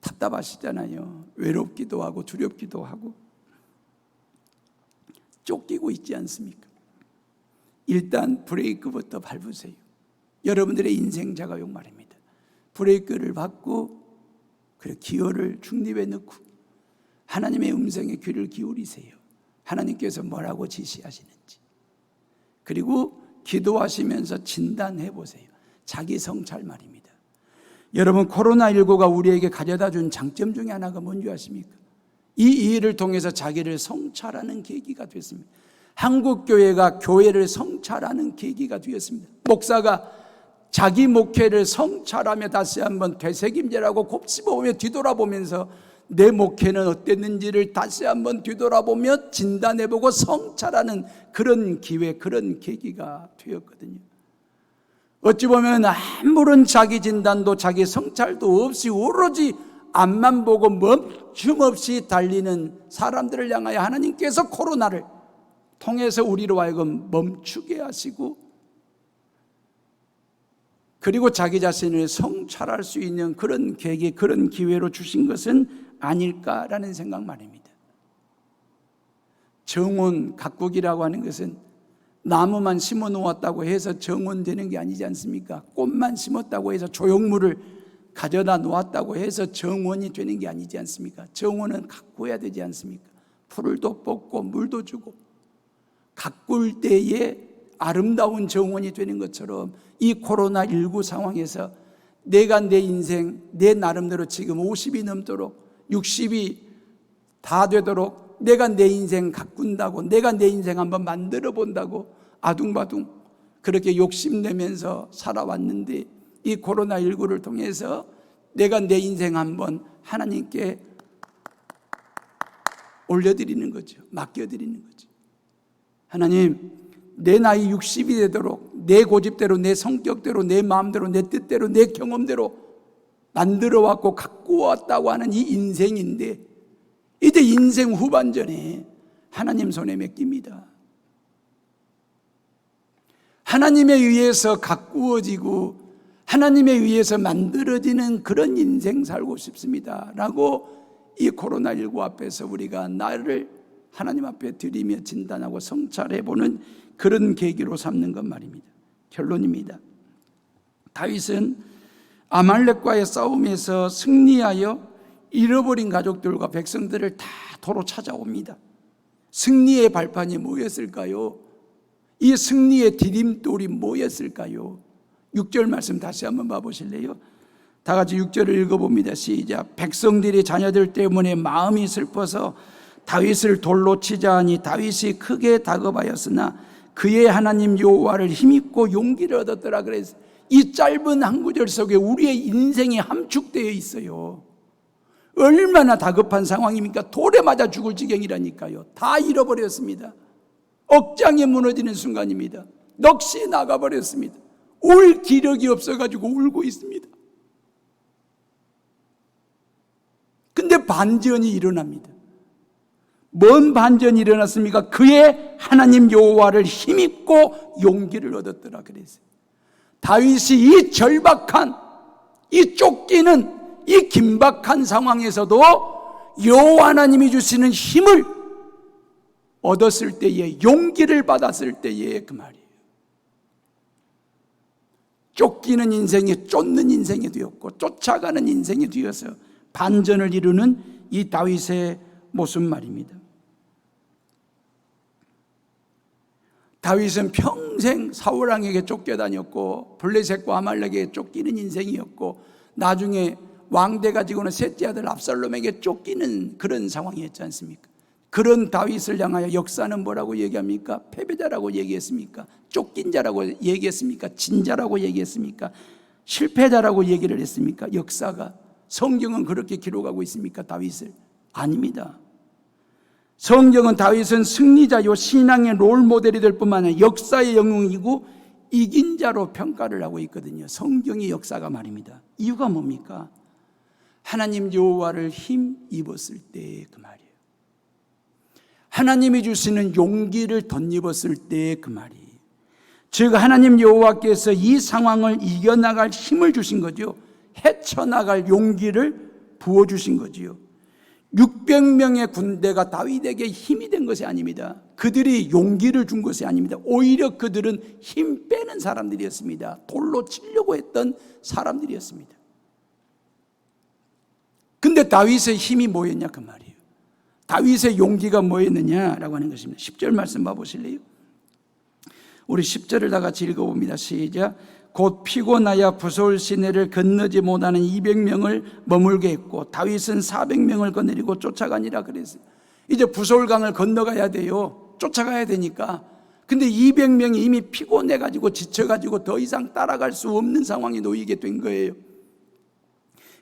답답하시잖아요. 외롭기도 하고 두렵기도 하고 쫓기고 있지 않습니까? 일단 브레이크부터 밟으세요. 여러분들의 인생 자가용 말입니다. 브레이크를 밟고 그리고 기어를 중립에 넣고 하나님의 음성에 귀를 기울이세요. 하나님께서 뭐라고 지시하시는지. 그리고 기도하시면서 진단해 보세요. 자기 성찰 말입니다. 여러분, 코로나19가 우리에게 가져다 준 장점 중에 하나가 뭔지 아십니까? 이 일을 통해서 자기를 성찰하는 계기가 됐습니다. 한국교회가 교회를 성찰하는 계기가 되었습니다. 목사가 자기 목회를 성찰하며 다시 한번 되새김질하고 곱씹어보며 뒤돌아보면서 내 목회는 어땠는지를 다시 한번 뒤돌아보며 진단해보고 성찰하는 그런 기회, 그런 계기가 되었거든요. 어찌 보면 아무런 자기 진단도 자기 성찰도 없이 오로지 앞만 보고 멈춤없이 달리는 사람들을 향하여 하나님께서 코로나를 통해서 우리로 하여금 멈추게 하시고, 그리고 자기 자신을 성찰할 수 있는 그런 계기, 그런 기회로 주신 것은 아닐까라는 생각 말입니다. 정원 가꾸기라고 하는 것은 나무만 심어 놓았다고 해서 정원되는 게 아니지 않습니까? 꽃만 심었다고 해서 조형물을 가져다 놓았다고 해서 정원이 되는 게 아니지 않습니까? 정원은 가꾸어야 되지 않습니까? 풀도 뽑고 물도 주고 가꿀 때에 아름다운 정원이 되는 것처럼 이 코로나19 상황에서 내가 내 인생, 내 나름대로 지금 50이 넘도록 60이 다 되도록 내가 내 인생 가꾼다고, 내가 내 인생 한번 만들어 본다고 아둥바둥 그렇게 욕심내면서 살아왔는데, 이 코로나19를 통해서 내가 내 인생 한번 하나님께 올려드리는 거죠. 맡겨드리는 거죠. 하나님, 내 나이 60이 되도록 내 고집대로, 내 성격대로, 내 마음대로, 내 뜻대로, 내 경험대로 만들어왔고 가꾸어왔다고 하는 이 인생인데, 이제 인생 후반전에 하나님 손에 맡깁니다. 하나님에 의해서 가꾸어지고 하나님에 의해서 만들어지는 그런 인생 살고 싶습니다 라고 이 코로나19 앞에서 우리가 나를 하나님 앞에 드리며 진단하고 성찰해보는 그런 계기로 삼는 것 말입니다. 결론입니다. 다윗은 아말렉과의 싸움에서 승리하여 잃어버린 가족들과 백성들을 다 도로 찾아옵니다. 승리의 발판이 뭐였을까요? 이 승리의 디딤돌이 뭐였을까요? 6절 말씀 다시 한번 봐보실래요? 다 같이 6절을 읽어봅니다. 시작. 백성들이 자녀들 때문에 마음이 슬퍼서 다윗을 돌로 치자 하니 다윗이 크게 다급하였으나 그의 하나님 여호와를 힘입고 용기를 얻었더라. 그래서 이 짧은 한 구절 속에 우리의 인생이 함축되어 있어요. 얼마나 다급한 상황입니까? 돌에 맞아 죽을 지경이라니까요. 다 잃어버렸습니다. 억장에 무너지는 순간입니다. 넋이 나가버렸습니다. 울 기력이 없어가지고 울고 있습니다. 근데 반전이 일어납니다. 뭔 반전이 일어났습니까? 그의 하나님 여호와를 힘입고 용기를 얻었더라 그랬어요. 다윗이 이 절박한, 이 쫓기는, 이 긴박한 상황에서도 여호와 하나님이 주시는 힘을 얻었을 때에, 용기를 받았을 때에 그 말이에요. 쫓기는 인생이 쫓는 인생이 되었고 쫓아가는 인생이 되어서 반전을 이루는 이 다윗의 모습 말입니다. 다윗은 평생 사울왕에게 쫓겨다녔고 블레셋과 아말렉에게 쫓기는 인생이었고 나중에 왕대 가지고는 셋째 아들 압살롬에게 쫓기는 그런 상황이었지 않습니까? 그런 다윗을 향하여 역사는 뭐라고 얘기합니까? 패배자라고 얘기했습니까? 쫓긴 자라고 얘기했습니까? 진자라고 얘기했습니까? 실패자라고 얘기를 했습니까? 역사가, 성경은 그렇게 기록하고 있습니까? 다윗을? 아닙니다. 성경은 다윗은 승리자요 신앙의 롤모델이 될 뿐만 아니라 역사의 영웅이고 이긴 자로 평가를 하고 있거든요. 성경의 역사가 말입니다. 이유가 뭡니까? 하나님 여호와를 힘입었을 때 그 말이에요. 하나님이 주시는 용기를 덧입었을 때 그 말이에요. 즉 하나님 여호와께서 이 상황을 이겨나갈 힘을 주신 거죠. 헤쳐나갈 용기를 부어주신 거지요. 600명의 군대가 다윗에게 힘이 된 것이 아닙니다. 그들이 용기를 준 것이 아닙니다. 오히려 그들은 힘 빼는 사람들이었습니다. 돌로 치려고 했던 사람들이었습니다. 근데 다윗의 힘이 뭐였냐 그 말이에요. 다윗의 용기가 뭐였느냐라고 하는 것입니다. 10절 말씀 봐보실래요? 우리 10절을 다 같이 읽어봅니다. 시작. 곧 피곤하여 부솔 시내를 건너지 못하는 200명을 머물게 했고 다윗은 400명을 거느리고 쫓아가니라 그랬어요. 이제 부솔강을 건너가야 돼요. 쫓아가야 되니까. 근데 200명이 이미 피곤해가지고 지쳐가지고 더 이상 따라갈 수 없는 상황에 놓이게 된 거예요.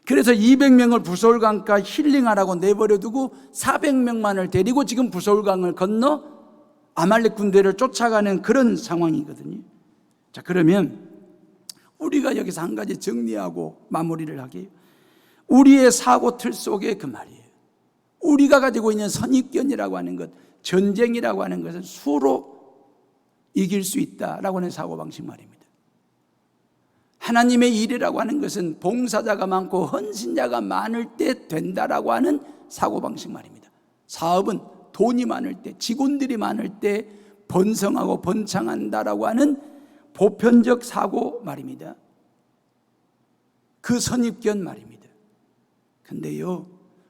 그래서 200명을 부솔강가 힐링하라고 내버려두고 400명만을 데리고 지금 부솔강을 건너 아말렉 군대를 쫓아가는 그런 상황이거든요. 자, 그러면 우리가 여기서 한 가지 정리하고 마무리를 하게요. 우리의 사고 틀 속에 그 말이에요. 우리가 가지고 있는 선입견이라고 하는 것, 전쟁이라고 하는 것은 수로 이길 수 있다라고 하는 사고방식 말입니다. 하나님의 일이라고 하는 것은 봉사자가 많고 헌신자가 많을 때 된다라고 하는 사고방식 말입니다. 사업은 돈이 많을 때, 직원들이 많을 때 번성하고 번창한다라고 하는 보편적 사고 말입니다. 그 선입견 말입니다. 근데요,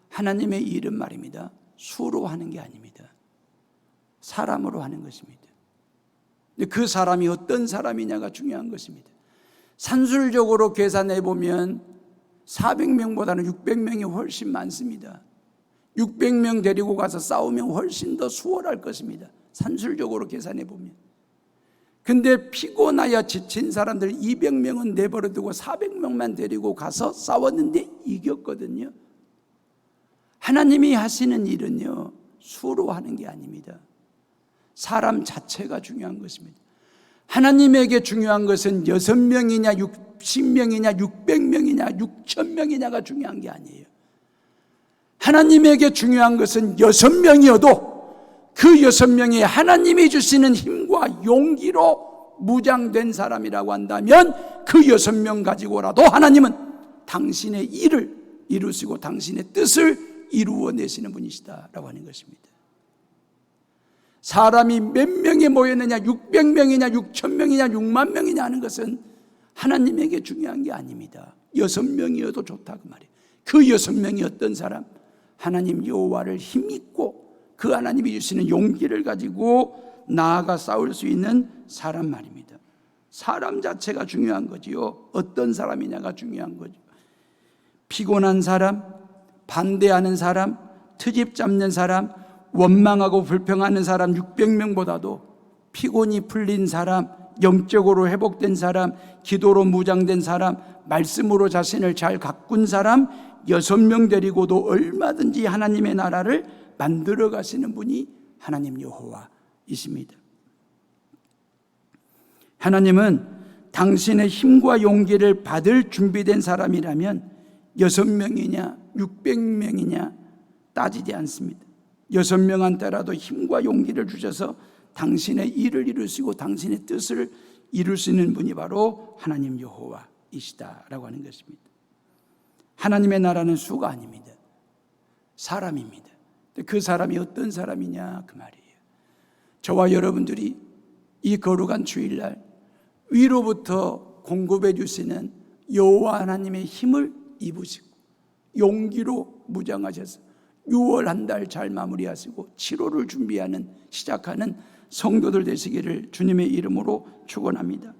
하나님의 일은 말입니다. 수로 하는 게 아닙니다. 사람으로 하는 것입니다. 그 사람이 어떤 사람이냐가 중요한 것입니다. 산술적으로 계산해 보면 400명보다는 600명이 훨씬 많습니다. 600명 데리고 가서 싸우면 훨씬 더 수월할 것입니다. 산술적으로 계산해 보면. 근데 피곤하여 지친 사람들 200명은 내버려두고 400명만 데리고 가서 싸웠는데 이겼거든요. 하나님이 하시는 일은요, 수로 하는 게 아닙니다. 사람 자체가 중요한 것입니다. 하나님에게 중요한 것은 6명이냐 60명이냐 600명이냐 6,000명이냐가 중요한 게 아니에요. 하나님에게 중요한 것은 6명이어도 그 6명이 하나님이 주시는 힘과 용기로 무장된 사람이라고 한다면 그 6명 가지고라도 하나님은 당신의 일을 이루시고 당신의 뜻을 이루어내시는 분이시다라고 하는 것입니다. 사람이 몇 명이 모였느냐, 600명이냐 6,000명이냐 6만 명이냐 하는 것은 하나님에게 중요한 게 아닙니다. 6명이어도 좋다 그 말이에요. 그 6명이 어떤 사람? 하나님 여호와를 힘입고 그 하나님이 주시는 용기를 가지고 나아가 싸울 수 있는 사람 말입니다. 사람 자체가 중요한 거지요. 어떤 사람이냐가 중요한 거죠. 피곤한 사람, 반대하는 사람, 트집 잡는 사람, 원망하고 불평하는 사람 600명보다도 피곤이 풀린 사람, 영적으로 회복된 사람, 기도로 무장된 사람, 말씀으로 자신을 잘 가꾼 사람 6명 데리고도 얼마든지 하나님의 나라를 만들어 가시는 분이 하나님 여호와이십니다. 하나님은 당신의 힘과 용기를 받을 준비된 사람이라면 6명이냐 600명이냐 따지지 않습니다. 6명한테라도 힘과 용기를 주셔서 당신의 일을 이루시고 당신의 뜻을 이루시는 분이 바로 하나님 여호와이시다라고 하는 것입니다. 하나님의 나라는 수가 아닙니다. 사람입니다. 그 사람이 어떤 사람이냐 그 말이에요. 저와 여러분들이 이 거룩한 주일날 위로부터 공급해 주시는 여호와 하나님의 힘을 입으시고 용기로 무장하셔서 6월 한 달 잘 마무리하시고 7월을 준비하는 시작하는 성도들 되시기를 주님의 이름으로 축원합니다.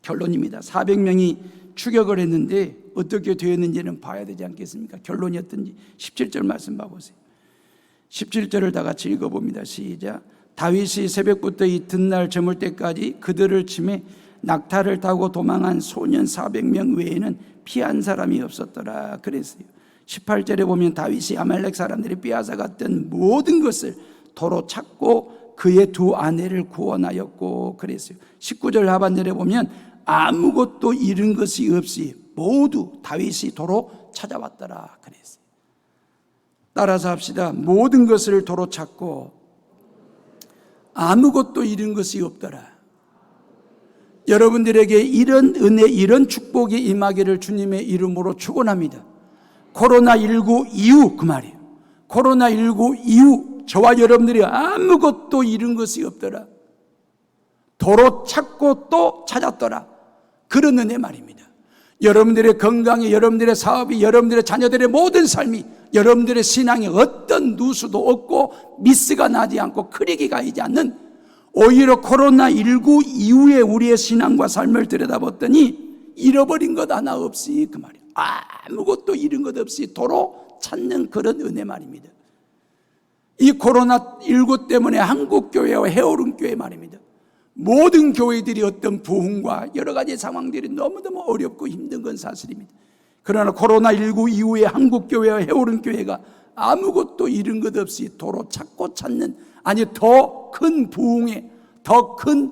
결론입니다. 400명이 추격을 했는데 어떻게 되었는지는 봐야 되지 않겠습니까? 결론이 어떤지 17절 말씀 봐보세요. 17절을 다 같이 읽어봅니다. 시작. 다윗이 새벽부터 이튿날 저물 때까지 그들을 치매 낙타를 타고 도망한 소년 400명 외에는 피한 사람이 없었더라 그랬어요. 18절에 보면 다윗이 아말렉 사람들이 빼앗아갔던 모든 것을 도로 찾고 그의 두 아내를 구원하였고 그랬어요. 19절 하반절에 보면 아무것도 잃은 것이 없이 모두 다윗이 도로 찾아왔더라 그랬어요. 따라서 합시다. 모든 것을 도로 찾고 아무것도 잃은 것이 없더라. 여러분들에게 이런 은혜, 이런 축복이 임하기를 주님의 이름으로 축원합니다. 코로나19 이후 그 말이에요. 코로나19 이후 저와 여러분들이 아무것도 잃은 것이 없더라. 도로 찾고 또 찾았더라. 그런 은혜 말입니다. 여러분들의 건강이, 여러분들의 사업이, 여러분들의 자녀들의 모든 삶이, 여러분들의 신앙이 어떤 누수도 없고 미스가 나지 않고 크릭이 가이지 않는, 오히려 코로나19 이후에 우리의 신앙과 삶을 들여다봤더니 잃어버린 것 하나 없이 그 말이에요. 아무것도 잃은 것 없이 도로 찾는 그런 은혜 말입니다. 이 코로나19 때문에 한국교회와 해오름교회 말입니다. 모든 교회들이 어떤 부흥과 여러 가지 상황들이 너무너무 어렵고 힘든 건 사실입니다. 그러나 코로나19 이후에 한국교회와 해오름교회가 아무것도 잃은 것 없이 도로 찾고 찾는, 아니 더 큰 부흥의, 더 큰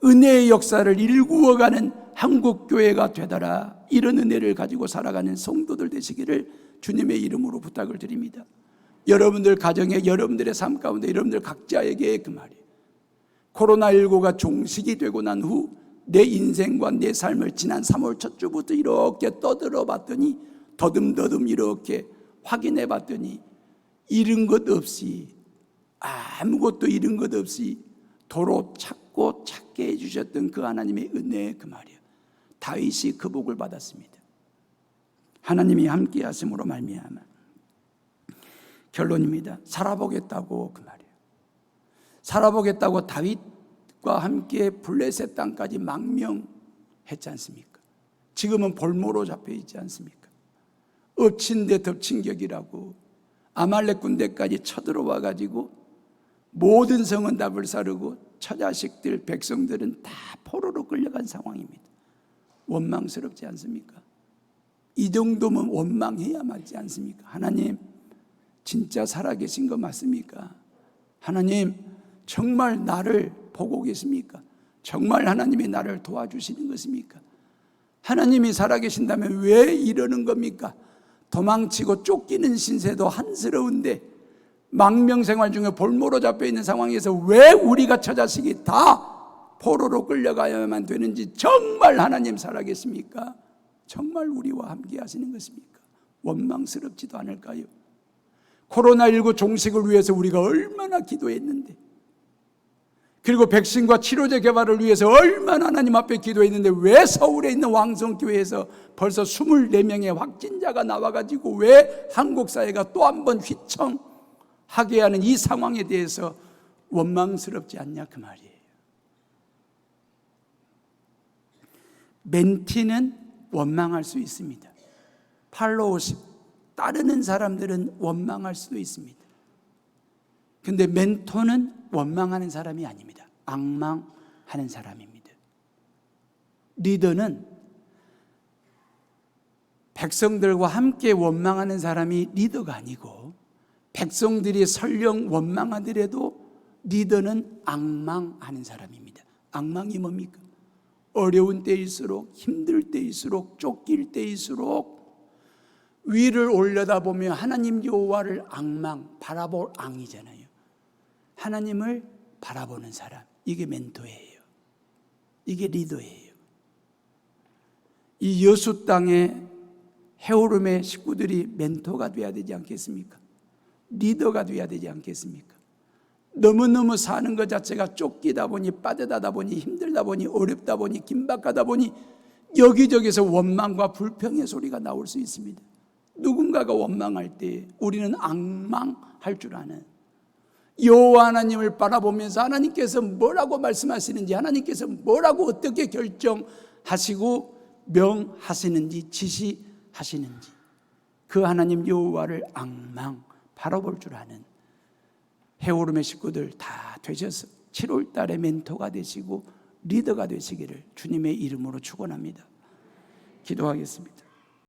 은혜의 역사를 일구어가는 한국교회가 되더라, 이런 은혜를 가지고 살아가는 성도들 되시기를 주님의 이름으로 부탁을 드립니다. 여러분들 가정에, 여러분들의 삶 가운데, 여러분들 각자에게 그 말이에요. 코로나19가 종식이 되고 난 후 내 인생과 내 삶을 지난 3월 첫 주부터 이렇게 떠들어 봤더니, 더듬더듬 이렇게 확인해 봤더니 잃은 것 없이, 아무것도 잃은 것 없이 도로 찾고 찾게 해주셨던 그 하나님의 은혜, 그 말이에요. 다윗이 그 복을 받았습니다. 하나님이 함께 하심으로 말미암아. 결론입니다. 살아보겠다고, 그 말이에요. 살아보겠다고 다윗과 함께 블레셋 땅까지 망명했지 않습니까? 지금은 볼모로 잡혀 있지 않습니까? 엎친 데 덮친 격이라고 아말렉 군대까지 쳐들어와 가지고 모든 성은 다 불사르고 처자식들, 백성들은 다 포로로 끌려간 상황입니다. 원망스럽지 않습니까? 이 정도면 원망해야 맞지 않습니까? 하나님, 진짜 살아계신 거 맞습니까? 하나님, 정말 나를 보고 계십니까? 정말 하나님이 나를 도와주시는 것입니까? 하나님이 살아계신다면 왜 이러는 겁니까? 도망치고 쫓기는 신세도 한스러운데 망명생활 중에 볼모로 잡혀있는 상황에서 왜 우리가 처자식이 다 포로로 끌려가야만 되는지, 정말 하나님 살아계십니까? 정말 우리와 함께 하시는 것입니까? 원망스럽지도 않을까요? 코로나19 종식을 위해서 우리가 얼마나 기도했는데, 그리고 백신과 치료제 개발을 위해서 얼마나 하나님 앞에 기도했는데, 왜 서울에 있는 왕성교회에서 벌써 24명의 확진자가 나와가지고 왜 한국 사회가 또 한 번 휘청하게 하는 이 상황에 대해서 원망스럽지 않냐, 그 말이에요. 멘티는 원망할 수 있습니다. 팔로우십, 따르는 사람들은 원망할 수도 있습니다. 근데 멘토는 원망하는 사람이 아닙니다. 앙망하는 사람입니다. 리더는 백성들과 함께 원망하는 사람이 리더가 아니고, 백성들이 설령 원망하더라도 리더는 앙망하는 사람입니다. 앙망이 뭡니까? 어려운 때일수록, 힘들 때일수록, 쫓길 때일수록 위를 올려다보며 하나님 여호와를 바라볼 앙이잖아요. 하나님을 바라보는 사람, 이게 멘토예요. 이게 리더예요. 이 여수 땅의 해오름의 식구들이 멘토가 돼야 되지 않겠습니까? 리더가 돼야 되지 않겠습니까? 너무너무 사는 것 자체가 쫓기다 보니, 빠듯하다 보니, 힘들다 보니, 어렵다 보니, 긴박하다 보니 여기저기서 원망과 불평의 소리가 나올 수 있습니다. 누군가가 원망할 때 우리는 앙망할 줄 아는, 여호와 하나님을 바라보면서 하나님께서 뭐라고 말씀하시는지, 하나님께서 뭐라고 어떻게 결정하시고 명하시는지, 지시하시는지, 그 하나님 여호와를 앙망 바라볼 줄 아는 해오름의 식구들 다 되셔서 7월 달에 멘토가 되시고 리더가 되시기를 주님의 이름으로 축원합니다. 기도하겠습니다.